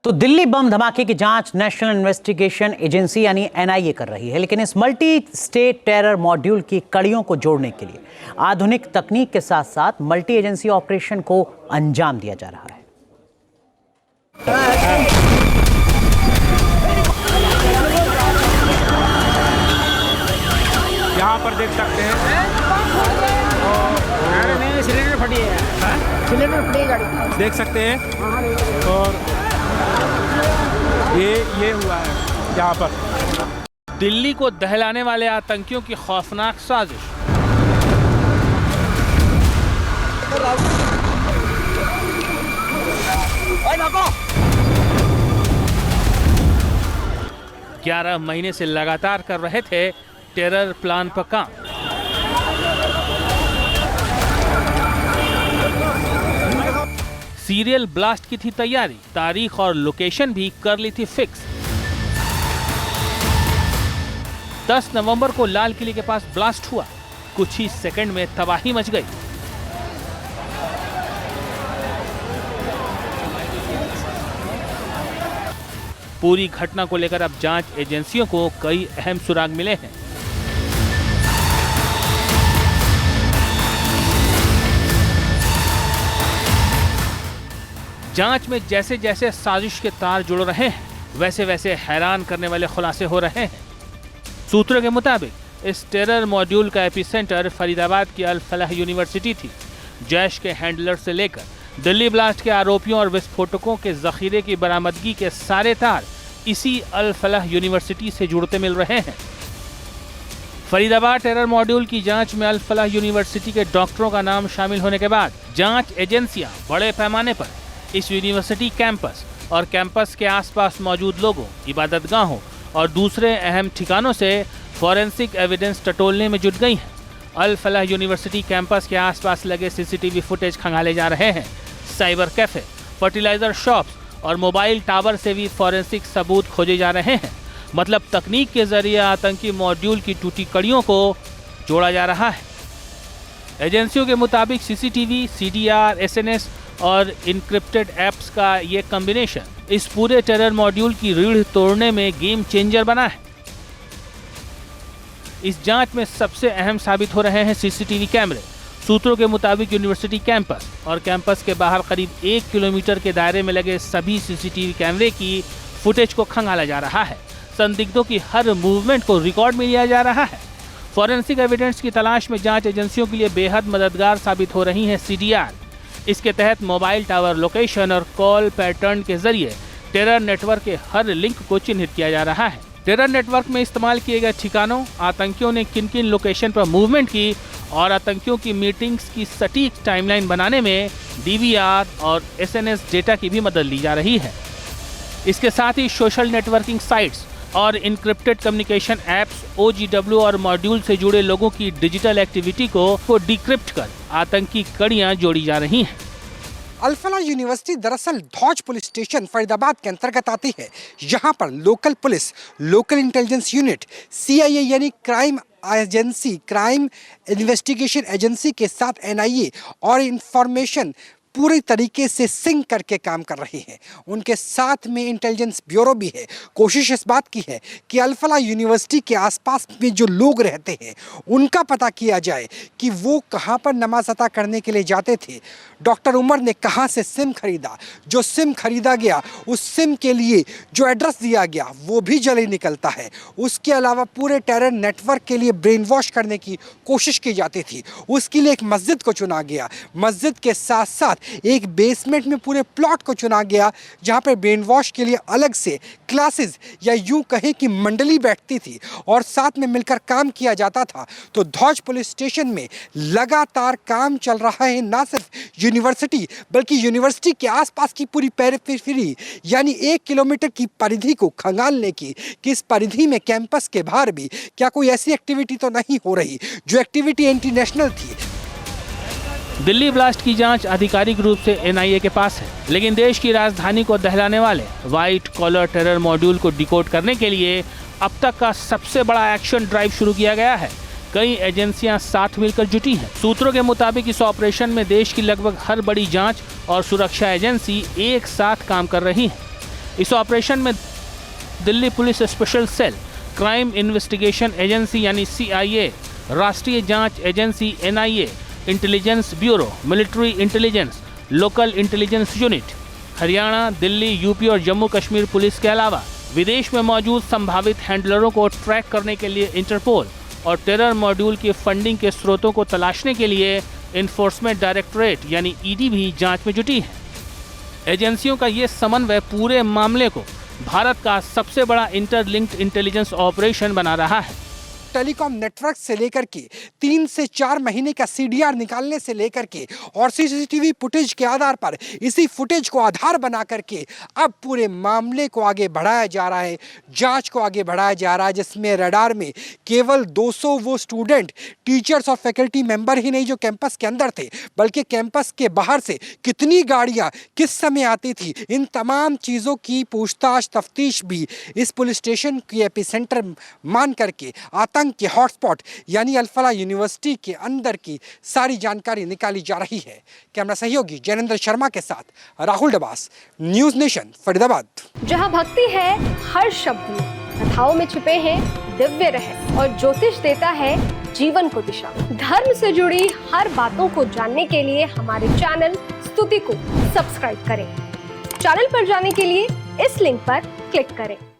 तो दिल्ली बम धमाके की जांच नेशनल इन्वेस्टिगेशन एजेंसी यानी एनआईए कर रही है, लेकिन इस मल्टी स्टेट टेरर मॉड्यूल की कड़ियों को जोड़ने के लिए आधुनिक तकनीक के साथ साथ मल्टी एजेंसी ऑपरेशन को अंजाम दिया जा रहा है। यहाँ पर देख सकते हैं सिलेंडर फटी है, सिलेंडर फटी गाड़ी देख सकते हैं और ये हुआ है यहाँ पर। दिल्ली को दहलाने वाले आतंकियों की खौफनाक साजिश। ग्यारह महीने से लगातार कर रहे थे टेरर प्लान पर काम। सीरियल ब्लास्ट की थी तैयारी, तारीख और लोकेशन भी कर ली थी फिक्स। 10 नवंबर को लाल किले के पास ब्लास्ट हुआ, कुछ ही सेकंड में तबाही मच गई। पूरी घटना को लेकर अब जांच एजेंसियों को कई अहम सुराग मिले हैं। जांच में जैसे जैसे साजिश के तार जुड़ रहे हैं, वैसे वैसे हैरान करने वाले खुलासे हो रहे हैं। सूत्रों के मुताबिक इस टेरर मॉड्यूल का एपिसेंटर फरीदाबाद की अल फलाह यूनिवर्सिटी थी। जैश के हैंडलर से लेकर दिल्ली ब्लास्ट के आरोपियों और विस्फोटकों के जखीरे की बरामदगी के सारे तार इसी अल फलाह यूनिवर्सिटी से जुड़ते मिल रहे हैं। फरीदाबाद टेरर मॉड्यूल की जांच में अल फलाह यूनिवर्सिटी के डॉक्टरों का नाम शामिल होने के बाद जांच एजेंसियां बड़े पैमाने पर इस यूनिवर्सिटी कैंपस और कैंपस के आसपास मौजूद लोगों, इबादतगाहों और दूसरे अहम ठिकानों से फॉरेंसिक एविडेंस टटोलने में जुट गई हैं। अल फलाह यूनिवर्सिटी कैंपस के आसपास लगे सीसीटीवी फुटेज खंगाले जा रहे हैं। साइबर कैफे, फर्टिलाइजर शॉप्स और मोबाइल टावर से भी फॉरेंसिक सबूत खोजे जा रहे हैं। मतलब तकनीक के जरिए आतंकी मॉड्यूल की टूटी कड़ियों को जोड़ा जा रहा है। एजेंसियों के मुताबिक सीसीटीवी, सीडीआर, एसएनएस और इनक्रिप्टेड एप्स का ये कॉम्बिनेशन इस पूरे टेरर मॉड्यूल की रीढ़ तोड़ने में गेम चेंजर बना है। इस जांच में सबसे अहम साबित हो रहे हैं सीसीटीवी कैमरे। सूत्रों के मुताबिक यूनिवर्सिटी कैंपस और कैंपस के बाहर करीब 1 किलोमीटर के दायरे में लगे सभी सीसीटीवी कैमरे की फुटेज को खंगाला जा रहा है। संदिग्धों की हर मूवमेंट को रिकॉर्ड में लिया जा रहा है। फॉरेंसिक एविडेंस की तलाश में जांच एजेंसियों के लिए बेहद मददगार साबित हो रही है सीडीआर। इसके तहत मोबाइल टावर लोकेशन और कॉल पैटर्न के जरिए टेरर नेटवर्क के हर लिंक को चिन्हित किया जा रहा है। टेरर नेटवर्क में इस्तेमाल किए गए ठिकानों, आतंकियों ने किन किन लोकेशन पर मूवमेंट की और आतंकियों की मीटिंग्स की सटीक टाइमलाइन बनाने में डीवीआर और एसएनएस डेटा की भी मदद ली जा रही है। इसके साथ ही सोशल नेटवर्किंग साइट्स और इनक्रिप्टेड कम्युनिकेशन एप्स, OGW और मॉड्यूल से जुड़े लोगों की डिजिटल एक्टिविटी को डिक्रिप्ट कर आतंकी कड़ियां जोड़ी जा रही हैं। अल फलाह यूनिवर्सिटी दरअसल धौज पुलिस स्टेशन फरीदाबाद के अंतर्गत आती है। यहाँ पर local police, local intelligence unit, CIA यानी crime agency, crime investigation agency के साथ NIA और इंफॉर्मेशन पूरी तरीके से सिंक करके काम कर रही है। उनके साथ में इंटेलिजेंस ब्यूरो भी है। कोशिश इस बात की है कि अल फलाह यूनिवर्सिटी के आसपास में जो लोग रहते हैं उनका पता किया जाए कि वो कहाँ पर नमाज अता करने के लिए जाते थे। डॉक्टर उमर ने कहाँ से सिम खरीदा, जो सिम खरीदा गया उस सिम के लिए जो एड्रेस दिया गया वो भी जल्दी निकलता है। उसके अलावा पूरे टेरर नेटवर्क के लिए ब्रेन वॉश करने की कोशिश की जाती थी। उसके लिए एक मस्जिद को चुना गया। मस्जिद के साथ साथ एक बेसमेंट में पूरे प्लॉट को चुना गया जहां पर ब्रेन वॉश के लिए अलग से क्लासेस या यूं कहें कि मंडली बैठती थी और साथ में मिलकर काम किया जाता था। तो धौज पुलिस स्टेशन में लगातार काम चल रहा है, ना सिर्फ यूनिवर्सिटी बल्कि यूनिवर्सिटी के आसपास की पूरी पेरिफेरी यानी 1 किलोमीटर की परिधि को खंगालने की कि इस परिधि में कैंपस के बाहर भी क्या कोई ऐसी एक्टिविटी तो नहीं हो रही जो एक्टिविटी इंटरनेशनल थी। दिल्ली ब्लास्ट की जांच आधिकारिक रूप से एनआईए के पास है, लेकिन देश की राजधानी को दहलाने वाले व्हाइट कॉलर टेरर मॉड्यूल को डिकोड करने के लिए अब तक का सबसे बड़ा एक्शन ड्राइव शुरू किया गया है। कई एजेंसियां साथ मिलकर जुटी हैं। सूत्रों के मुताबिक इस ऑपरेशन में देश की लगभग हर बड़ी जांच और सुरक्षा एजेंसी एक साथ काम कर रही है। इस ऑपरेशन में Delhi police special cell, crime investigation agency यानी CIA, राष्ट्रीय जांच agency NIA, intelligence bureau, military intelligence, local intelligence unit, Haryana, Delhi, UP और जम्मू कश्मीर पुलिस के अलावा विदेश में मौजूद संभावित हैंडलरों को ट्रैक करने के लिए इंटरपोल और टेरर मॉड्यूल की फंडिंग के स्रोतों को तलाशने के लिए इन्फोर्समेंट डायरेक्टरेट यानी ED भी जांच में जुटी है। एजेंसियों का ये समन्वय पूरे मामले को भारत का सबसे बड़ा इंटरलिंक्ड इंटेलिजेंस ऑपरेशन बना रहा है। टेलीकॉम नेटवर्क से लेकर के 3 से 4 महीने का CDR निकालने से लेकर के और CCTV फुटेज के आधार पर इसी फुटेज को आधार बना करके अब पूरे मामले को आगे बढ़ाया जा रहा है, जांच को आगे बढ़ाया जा रहा है, जिसमें रडार में केवल 200 वो स्टूडेंट, टीचर्स और फैकल्टी मेंबर ही नहीं जो कैंपस के अंदर थे, बल्कि कैंपस के बाहर से कितनी गाड़ियां किस समय आती थी, इन तमाम चीज़ों की पूछताछ तफ्तीश भी इस पुलिस स्टेशन की एपिसेंटर मान करके आतंक के हॉटस्पॉट यानी अल-फलाह यूनिवर्सिटी के अंदर की सारी जानकारी निकाली जा रही है। कैमरा सहयोगी जैनेंद्र शर्मा के साथ राहुल डबास, न्यूज़ नेशन, फरीदाबाद। जहां भक्ति है हर शब्द में, कथाओं में छुपे हैं दिव्य रहस्य और ज्योतिष देता है जीवन को दिशा। धर्म से जुड़ी हर बातों को जानने के लिए हमारे चैनल स्तुति को सब्सक्राइब करें। चैनल पर जाने के लिए इस लिंक पर क्लिक करें।